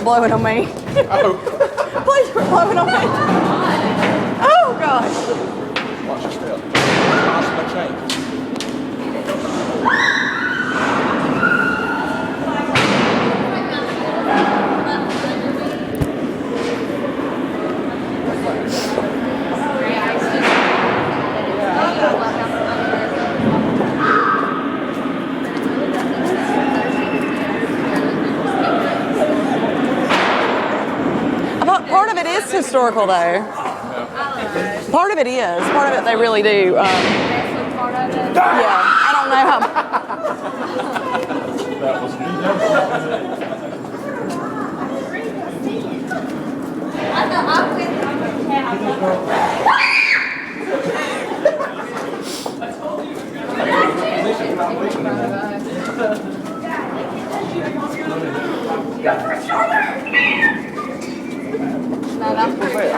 blowing on me. Oh. Please quit blowing on me. Oh, gosh. Watch your step. Possible change. Part of it is historical, though. Part of it is. Part of it they really do. Yeah, I don't know how. That was No, that's pretty good.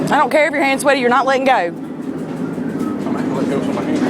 I don't care if your hand's sweaty, you're not letting go. I'm going to let go from my hand.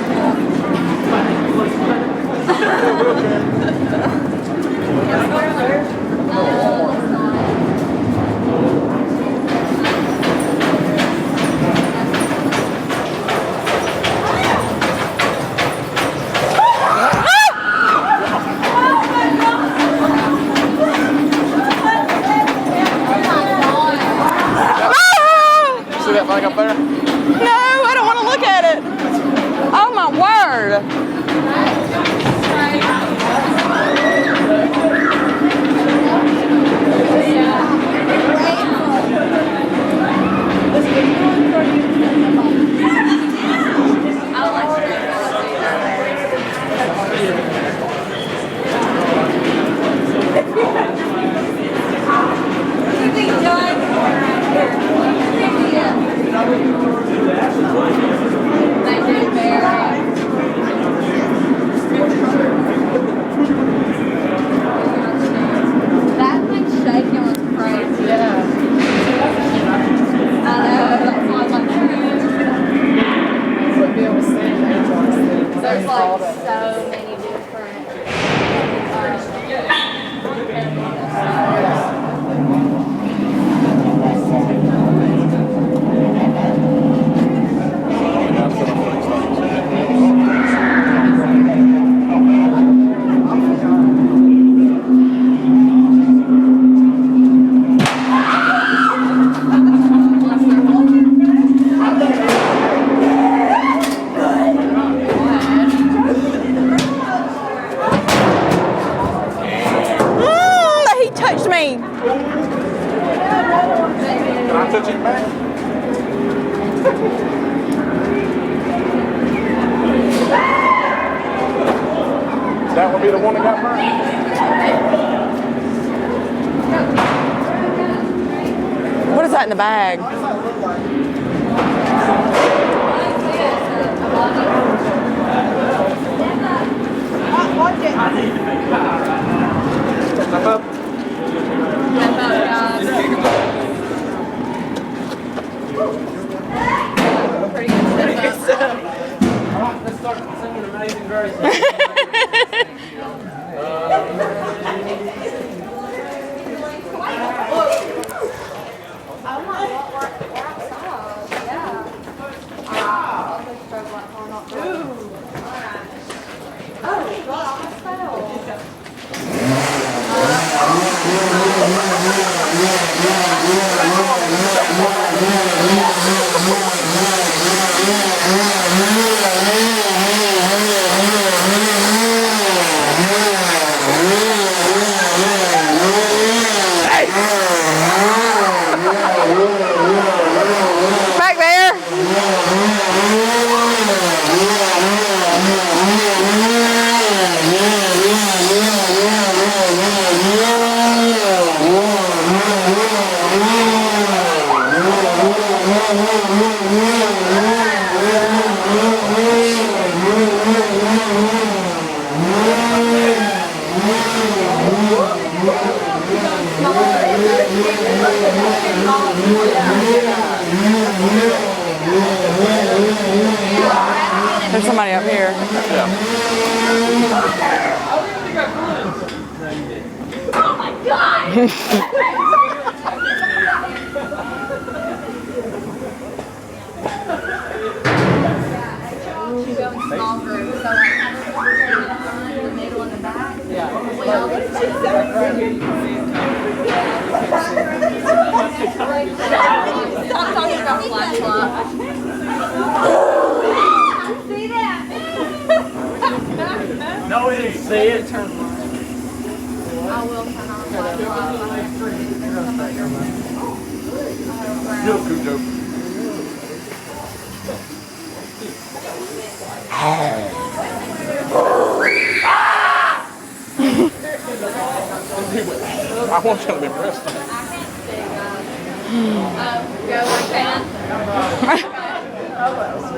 See that thing up there? No, I don't want to look at it. Oh, my word. That thing shaking was crazy. Yeah. I know, that's why I was like, there's like so many different He touched me. Can I touch it back? That would be the one that got burned? What is that in the bag? Step up. pretty good stuff. Let's start singing Amazing Grace. Back there. There's somebody up here. Oh my god! She's going small group, so like in the middle and the back. Yeah. We all get Stop talking about flash flop. See that? No, we didn't see it. I will turn on flash flop. Yo, Cujo. I want you to be pressed. Go like that. I like that.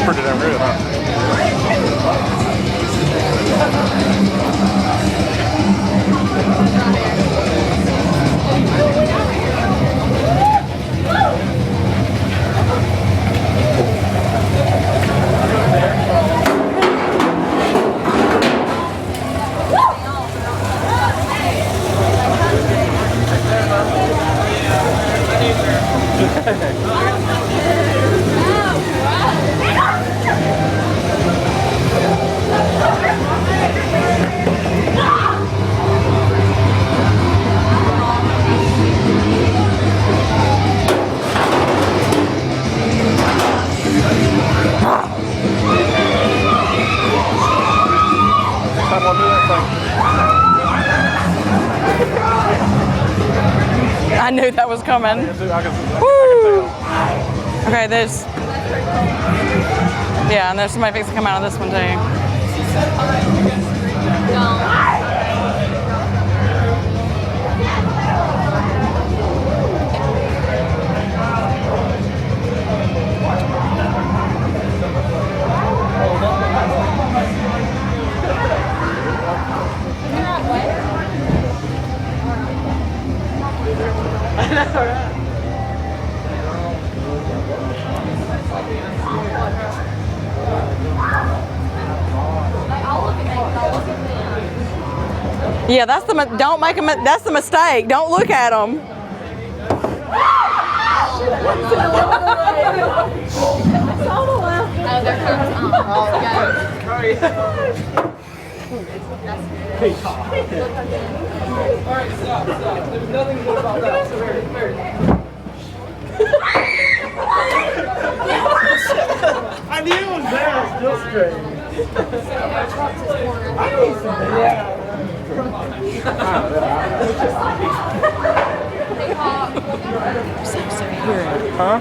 Pretty damn good, huh? I knew that was coming. Woo! Okay, there's. Yeah, and there's somebody fixing to come out of this one too. Yeah, that's the don't make them. That's the mistake. Don't look at them. Oh, there comes Alright, stop. There's nothing good about that. So very. I knew it was there. It's still straight. Yeah. Huh?